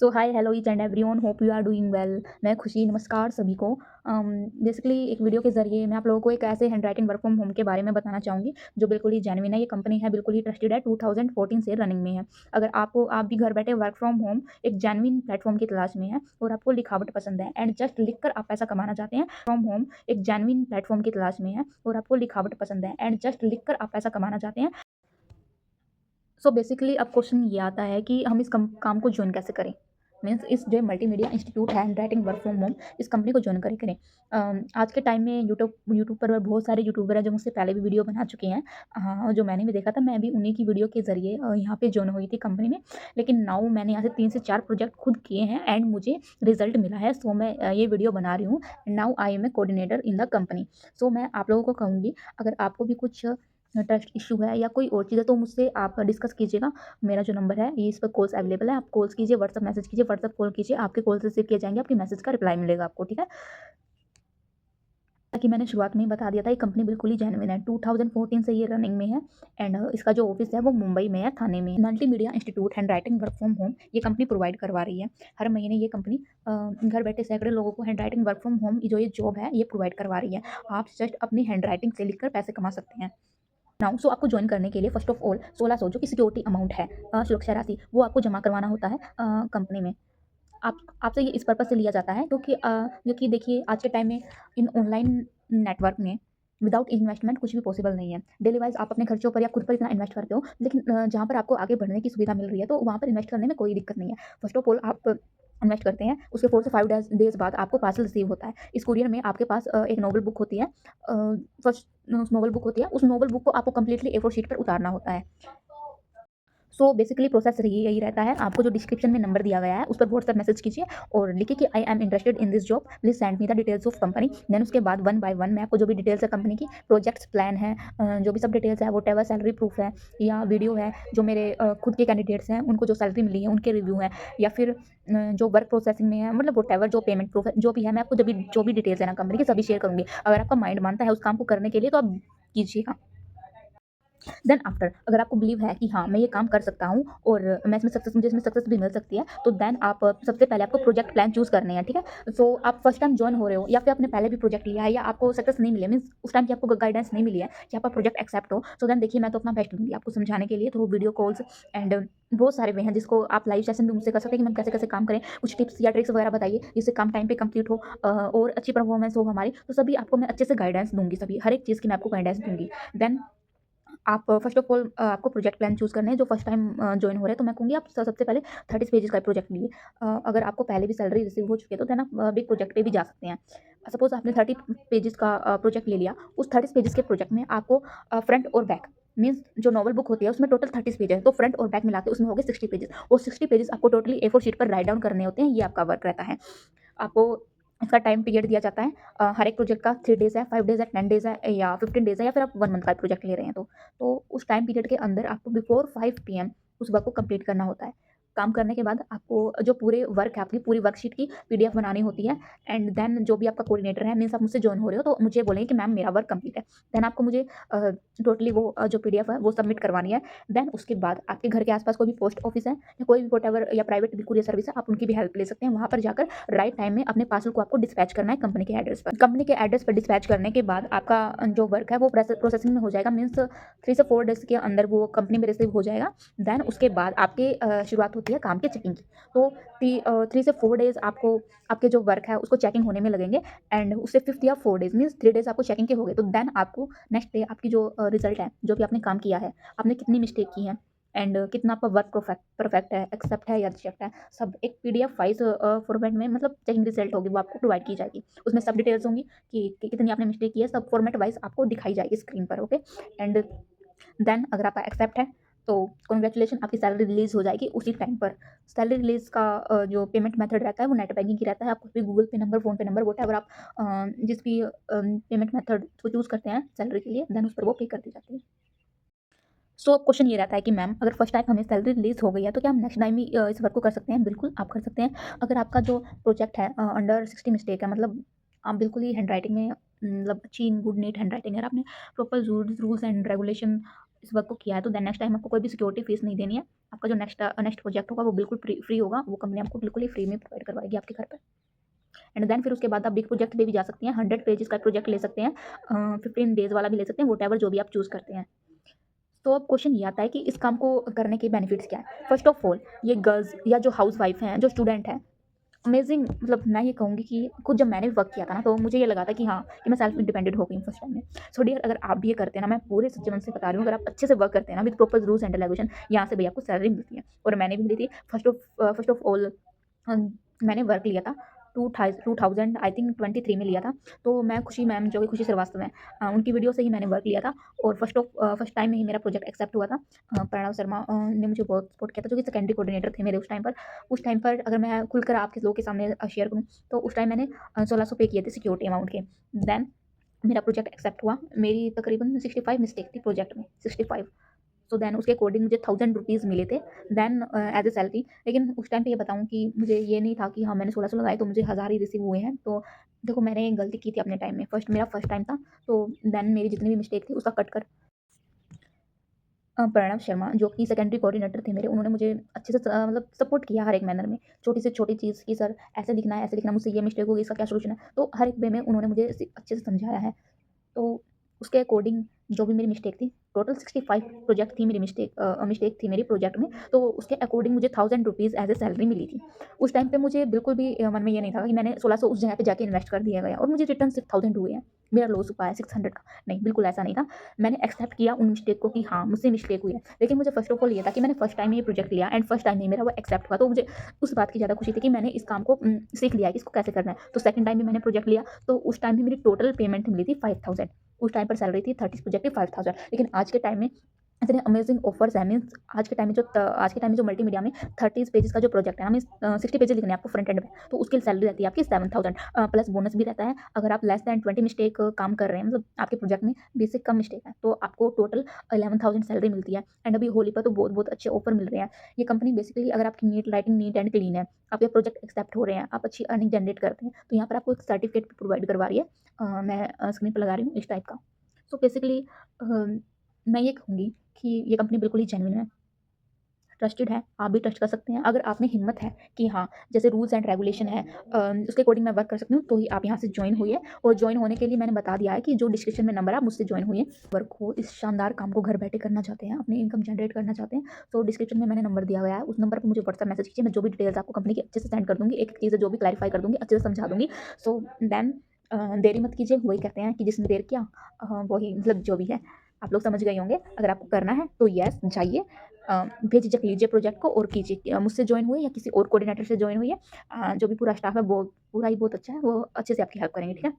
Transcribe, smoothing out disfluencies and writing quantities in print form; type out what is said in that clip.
So hi hello each and everyone, hope you are doing well. मैं खुशी, नमस्कार सभी को। बेसिकली एक वीडियो के ज़रिए मैं आप लोगों को एक ऐसे हैंडराइटिंग वर्क फ्रॉम होम के बारे में बताना चाहूँगी जो बिल्कुल ही जेन्युइन है। ये कंपनी है, बिल्कुल ही ट्रस्टेड है, 2014 से रनिंग में है। अगर आप भी घर बैठे वर्क फ्रॉम होम एक जेन्युइन प्लेटफॉर्म की तलाश में है और आपको लिखावट पसंद है एंड जस्ट लिख कर आप पैसा कमाना चाहते हैं, फ्रॉम होम एक जेन्युइन प्लेटफॉर्म की तलाश में है और आपको लिखावट पसंद है एंड जस्ट लिख कर आप पैसा कमाना चाहते हैं। सो बेसिकली अब क्वेश्चन ये आता है कि हम इस काम को ज्वाइन कैसे करें। मीन्स इस जो मल्टीमीडिया इंस्टीट्यूट है hand writing work from home, इस कंपनी को ज्वाइन करें। आज के टाइम में यूट्यूब पर बहुत सारे यूट्यूबर हैं जो मुझसे पहले भी वीडियो बना चुके हैं। हाँ, जो मैंने भी देखा था, मैं भी उन्हीं की वीडियो के ज़रिए यहाँ पे ज्वाइन हुई थी कंपनी में। लेकिन नाउ मैंने यहाँ से 3 से 4 प्रोजेक्ट खुद किए हैं एंड मुझे रिजल्ट मिला है। सो मैं ये वीडियो बना रही हूँ। Now I am a coordinator in the company. So मैं आप लोगों को कहूँगी, अगर आपको भी कुछ ट्रस्ट इश्यू है या कोई और चीज़ है तो मुझसे आप डिस्कस कीजिएगा। मेरा जो नंबर है ये, इस पर कॉल्स अवेलेबल है। आप कॉल्स कीजिए, व्हाट्सएप मैसेज कीजिए, व्हाट्सएप कॉल कीजिए, आपके कॉल रिसीव किए जाएंगे, आपके मैसेज का रिप्लाई मिलेगा आपको, ठीक है। ताकि मैंने शुरुआत में ही बता दिया था, ये कंपनी बिल्कुल ही जेन्युइन है। 2014 से ये रनिंग में है एंड इसका जो ऑफिस है वो मुंबई में है, थाने में। Multimedia institute hand writing work from home ये कंपनी प्रोवाइड करवा रही है। हर महीने ये कंपनी घर बैठे सैकड़ों लोगों को hand writing work from home जो ये जॉब है ये प्रोवाइड करवा रही है। आप जस्ट अपनी हैंड राइटिंग से लिखकर पैसे कमा सकते हैं। नाउ सो आपको ज्वाइन करने के लिए फर्स्ट ऑफ ऑल 1600 जो कि सिक्योरिटी अमाउंट है, सुरक्षा राशि, वो आपको जमा करवाना होता है कंपनी में। आपसे ये इस पर्पज़ से लिया जाता है क्योंकि देखिए आज के टाइम में इन ऑनलाइन नेटवर्क में विदाउट इन्वेस्टमेंट कुछ भी पॉसिबल नहीं है। डेली वाइज़ आप अपने खर्चों पर या खुद पर इतना इन्वेस्ट करते हो, लेकिन जहाँ पर आपको आगे बढ़ने की सुविधा मिल रही है तो वहाँ पर इन्वेस्ट करने में कोई दिक्कत नहीं है। फर्स्ट ऑफ ऑल आप इन्वेस्ट करते हैं, उसके 4 से 5 डेज़ बाद आपको पार्सल रिसीव होता है। इस कुरियर में आपके पास एक नोवेल बुक होती है। फर्स्ट नोवेल बुक होती है, उस नोवेल बुक को आपको कंप्लीटली ए4 शीट पर उतारना होता है। सो बेसिकली प्रोसेस यही रहता है। आपको जो डिस्क्रिप्शन में नंबर दिया गया है उस पर व्हाट्सएप मैसेज कीजिए और लिखिए कि I am interested in this job, please send me the details of company. Then उसके बाद वन बाय वन मैं आपको जो भी डिटेल्स है कंपनी की, प्रोजेक्ट्स प्लान है, जो भी सब डिटेल्स है, वोट एवर सैलरी प्रूफ है या वीडियो है, जो मेरे खुद के कैंडिडेट्स हैं उनको जो सैलरी मिली है उनके रिव्यू है, या फिर जो वर्क प्रोसेसिंग में है, मतलब वोट एवर जो पेमेंट प्रूफ है जो भी है, मैं आपको जो भी डिटेल्स है ना कंपनी की सभी शेयर करूँगी। अगर आपका माइंड मानता है उस काम को करने के लिए तो आप कीजिएगा। देन आफ्टर अगर आपको बिलीव है कि हाँ मैं ये काम कर सकता हूँ और मुझे इसमें सक्सेस भी मिल सकती है, तो देन आप सबसे पहले आपको प्रोजेक्ट प्लान चूज़ करने हैं, ठीक है। सो आप फर्स्ट टाइम जॉइन हो रहे हो या फिर आपने पहले भी प्रोजेक्ट लिया है या आपको सक्सेस नहीं मिली है, मीन्स उस टाइम की आपको गाइडेंस नहीं मिली है कि आपका प्रोजेक्ट एक्सेप्ट हो, सो देन देखिए मैं तो अपना बेस्ट दूंगी आपको समझाने के लिए थ्रू वीडियो कॉल्स एंड बहुत सारे वे हैं जिसको आप लाइव सेशन भी मुझसे कर सकते हैं कि मैम कैसे कैसे काम करें। कुछ टिप्स या ट्रिक्स वगैरह बताइए जिससे काम टाइम पे कंप्लीट हो और अच्छी परफॉर्मेंस हो हमारी, तो सभी आपको मैं अच्छे से गाइडेंस दूंगी, सभी हर एक चीज़ की मैं आपको गाइडेंस दूंगी। देन आप फर्स्ट ऑफ ऑल आपको प्रोजेक्ट प्लान चूज़ करना है। जो फर्स्ट टाइम जॉइन हो रहे हैं तो मैं कहूँगी आप सबसे पहले 30 पेजेस का प्रोजेक्ट लिए। अगर आपको पहले भी सैलरी रिसीव हो चुकी है तो देन आप बिग प्रोजेक्ट पे भी जा सकते हैं। सपोज आपने 30 पेजेस का प्रोजेक्ट ले लिया, उस 30 पेजेस के प्रोजेक्ट में आपको फ्रंट और बैक, मीन्स जो नॉवल बुक होती है उसमें टोटल 30 पेज है, तो फ्रंट और बैक मिला के उसमें हो गए 60 पेजेस। वो 60 पेजेस आपको टोटली ए4 शीट पर राइट डाउन करने होते हैं। ये आपका वर्क रहता है। आपको इसका टाइम पीरियड दिया जाता है। हर एक प्रोजेक्ट का 3 डेज़ है, 5 डेज़ है, 10 डेज़ है या 15 डेज़ है, या फिर आप 1 मंथ का प्रोजेक्ट ले रहे हैं तो उस टाइम पीरियड के अंदर आपको बिफोर 5 पीएम उस वर्क को कंप्लीट करना होता है। काम करने के बाद आपको जो पूरे वर्क है, आपकी पूरी वर्कशीट की पीडीएफ बनानी होती है एंड देन जो भी आपका कोऑर्डिनेटर है, मीन्स आप मुझसे जॉइन हो रहे हो तो मुझे बोलेंगे कि मैम मेरा वर्क कंप्लीट है। देन आपको मुझे टोटली वो जो पीडीएफ है वो सबमिट करवानी है। देन उसके बाद आपके घर के आसपास कोई भी पोस्ट ऑफिस है या कोई भी व्हाटएवर या प्राइवेट भी कुरियर सर्विस है, आप उनकी भी हेल्प ले सकते हैं। वहाँ पर जाकर राइट टाइम में अपने पार्सल को आपको डिस्पैच करना है कंपनी के एड्रेस पर। कंपनी के एड्रेस पर डिस्पैच करने के बाद आपका जो वर्क है वो प्रोसेसिंग में हो जाएगा, मीन्स 3 से 4 डेज़ के अंदर वो कंपनी में रिसीव हो जाएगा। देन उसके बाद आपके शुरुआत होती है काम के चेकिंग की। तो 3 से 4 डेज़ आपको आपके जो वर्क है उसको चेकिंग होने में लगेंगे एंड उससे 5th या 4 डेज़, मीन्स 3 डेज़ आपको चेकिंग के हो गए, तो देन आपको नेक्स्ट डे आपकी जो रिजल्ट है, जो भी आपने काम किया है, आपने कितनी मिस्टेक की है एंड कितना आपका वर्क परफेक्ट है, एक्सेप्ट है या रिजेक्ट है, सब एक पीडीएफ वाइज फॉर्मेट में, मतलब चेकिंग रिजल्ट होगी वो आपको प्रोवाइड की जाएगी। उसमें सब डिटेल्स होंगी कि कितनी आपने मिस्टेक की है, सब फॉर्मेट वाइज आपको दिखाई जाएगी स्क्रीन पर, ओके। एंड देन अगर आपका एक्सेप्ट है तो कांग्रेचुलेशन, आपकी सैलरी रिलीज़ हो जाएगी उसी टाइम पर। सैलरी रिलीज़ का जो पेमेंट मेथड रहता है वो नेट बैंकिंग ही रहता है। आप कुछ भी गूगल पे नंबर, फ़ोन पे नंबर, व्हाटएवर आप जिस भी पेमेंट मेथड को चूज़ करते हैं सैलरी के लिए, देन उस पर वो पे कर दी जाती है। सो अब क्वेश्चन ये रहता है कि मैम अगर फर्स्ट टाइम हमें सैलरी रिलीज़ हो गई है तो क्या हम नेक्स्ट टाइम भी इस वर्क को कर सकते हैं? बिल्कुल आप कर सकते हैं। अगर आपका जो प्रोजेक्ट है अंडर 60 मिस्टेक है, मतलब आप बिल्कुल ही हैंडराइटिंग में, मतलब अच्छी गुड नीट हैंडराइटिंग है, आपने प्रॉपर रूल्स एंड रेगुलेशन इस वर्क को किया है तो देन नेक्स्ट टाइम आपको कोई भी सिक्योरिटी फीस नहीं देनी है। आपका जो नेक्स्ट प्रोजेक्ट होगा वो बिल्कुल फ्री होगा, वो कंपनी आपको बिल्कुल ही फ्री में प्रोवाइड करवाएगी आपके घर पे। एंड देन फिर उसके बाद आप बिग प्रोजेक्ट पे भी जा सकते हैं, 100 पेजेस का प्रोजेक्ट ले सकते हैं, 15 डेज़ वाला भी ले सकते हैं, व्हाटएवर जो भी आप चूज़ करते हैं। तो अब क्वेश्चन ये आता है कि इस काम को करने के बेनिफिट्स क्या है? फर्स्ट ऑफ ऑल ये गर्ल्स या जो हाउसवाइफ हैं, जो स्टूडेंट हैं, अमेज़िंग, मतलब मैं ये कहूँगी कि खुद जब मैंने वर्क किया था ना, तो मुझे ये लगा था कि हाँ, कि मैं सेल्फ इंडिपेंडेंट हो गई हूँ फर्स्ट टाइम में। सो डियर, अगर आप भी ये करते हैं ना, मैं पूरे सच्चे मन से बता रही हूँ, अगर आप अच्छे से वर्क करते हैं ना with proper rules and regulation, यहाँ से भी आपको सैलरी मिलती है और मैंने भी मिली थी। फर्स्ट ऑफ ऑल मैंने वर्क लिया था 2000 आई थिंक 23 में लिया था। तो मैं खुशी मैम, जो कि खुशी श्रीवास्तव हैं, उनकी वीडियो से ही मैंने वर्क लिया था और फर्स्ट टाइम में ही मेरा प्रोजेक्ट एक्सेप्ट हुआ था। प्रणव शर्मा ने मुझे बहुत सपोर्ट किया था, जो कि सेकेंडरी कोऑर्डिनेटर थे मेरे उस टाइम पर। उस टाइम पर अगर मैं खुलकर आपके लोगों के सामने शेयर करूँ, तो उस टाइम मैंने 1600 पे किए थे सिक्योरिटी अमाउंट के। देन मेरा प्रोजेक्ट एक्सेप्ट हुआ। मेरी तकरीबन 65 मिस्टेक थी प्रोजेक्ट में, 65। सो देन उसके अकॉर्डिंग मुझे 1000 रुपीज़ मिले थे देन एज ए सैलरी। लेकिन उस टाइम पे ये बताऊँ कि मुझे ये नहीं था कि हाँ, मैंने 1600 लगाए तो मुझे 1000 ही रिसीव हुए हैं। तो देखो, मैंने एक गलती की थी अपने टाइम में, मेरा फर्स्ट टाइम था। तो देन मेरी जितनी भी मिस्टेक थी उसका कट कर प्रणव शर्मा, जो कि सेकेंडरी कोऑर्डिनेटर थे मेरे, उन्होंने मुझे अच्छे से मतलब सपोर्ट किया हर एक मैनर में। छोटी से छोटी चीज़ कि सर ऐसे लिखना है, ऐसे लिखना है, मुझसे ये मिस्टेक हो गई, इसका क्या सॉल्यूशन है? तो हर एक वे में उन्होंने मुझे अच्छे से समझाया है। तो उसके अकॉर्डिंग जो भी मेरी मिस्टेक थी, टोटल 65 प्रोजेक्ट थी मेरी मिस्टेक थी मेरी प्रोजेक्ट में, तो उसके अकॉर्डिंग मुझे 1000 रुपीज़ एज़ ए सैलरी मिली थी। उस टाइम पे मुझे बिल्कुल भी मन में ये नहीं था कि मैंने 1600 उस जगह पे जाके इन्वेस्ट कर दिया गया और मुझे रिटर्न सिर्फ 1000 हुए हैं, मेरा लॉस हुआ है 600 का। नहीं, बिल्कुल ऐसा नहीं था। मैंने एक्सेप्ट किया उन मिस्टेक को कि हाँ, मुझसे मिस्टेक हुई है। लेकिन मुझे फर्स्ट ऑफ ऑल ये था कि मैंने फर्स्ट टाइम ये प्रोजेक्ट लिया एंड फर्स्ट टाइम में मेरा वो एक्सेप्ट हुआ, तो मुझे उस बात की ज़्यादा खुशी थी कि मैंने इस काम को सीख लिया है कि इसको कैसे करना है। तो सेकंड टाइम भी मैंने प्रोजेक्ट लिया, तो उस टाइम भी मेरी टोटल पेमेंट मिली थी 5000। उस टाइम पर सैलरी थी 30 प्रोजेक्ट की 5000। लेकिन आज के टाइम में इतने अमेजिंग ऑफर्स हैं, मीन्स आज के टाइम में जो मल्टीमीडिया में 30 पेजेस का जो प्रोजेक्ट है ना, मीन्स 60 पेजेस लिखने हैं आपको फ्रंट एंड में, तो उसकी सैलरी रहती है आपकी 7000 प्लस बोनस भी रहता है। अगर आप लेस दैन 20 मिस्टेक काम कर रहे हैं, मतलब आपके प्रोजेक्ट में बेसिक कम मिस्टेक है, तो आपको टोटल 11000 सैलरी मिलती है। एंड अभी होली पर तो बहुत बहुत अच्छे ऑफर मिल रहे हैं। ये कंपनी बेसिकली, अगर आपकी नीट एंड क्लीन है, आपके प्रोजेक्ट एक्सेप्ट हो रहे हैं, आप अच्छी अर्निंग जनरेट करते हैं, तो यहाँ पर आपको एक सर्टिफिकेट प्रोवाइड करवा रही है। मैं स्क्रीन पर लगा रही हूँ इस टाइप का। सो बेसिकली मैं ये कहूँगी कि ये कंपनी बिल्कुल ही जेन्युइन है, ट्रस्टेड है, आप भी ट्रस्ट कर सकते हैं। अगर आप में हिम्मत है कि हाँ, जैसे रूल्स एंड रेगुलेशन है, उसके अकॉर्डिंग मैं वर्क कर सकती हूँ, तो ही आप यहाँ से जॉइन होइए। और जॉइन होने के लिए मैंने बता दिया है कि जो डिस्क्रिप्शन में नंबर है, आप मुझसे जॉइन होइए। वर्क को, इस शानदार काम को घर बैठे करना चाहते हैं, अपनी इनकम जनरेट करना चाहते हैं, तो डिस्क्रिप्शन में मैंने नंबर दिया गया है, उस नंबर पर मुझे व्हाट्सएप मैसेज कीजिए। मैं जो भी डिटेल्स आपको कंपनी की अच्छे से सेंड कर दूँगी, एक-एक चीज़ें जो भी क्लैरिफाई कर दूँगी, अच्छे से समझा दूँगी। सो देन देरी मत कीजिए, वही कहते हैं कि जिसने देर किया वही, मतलब जो भी है, आप लोग समझ गए होंगे। अगर आपको करना है तो येस जाइए, बेझिझक लीजिए प्रोजेक्ट को और कीजिए। मुझसे जॉइन हुए या किसी और कोऑर्डिनेटर से जॉइन हुई है, जो भी पूरा स्टाफ है वो पूरा ही बहुत अच्छा है, वो अच्छे से आपकी हेल्प करेंगे, ठीक है?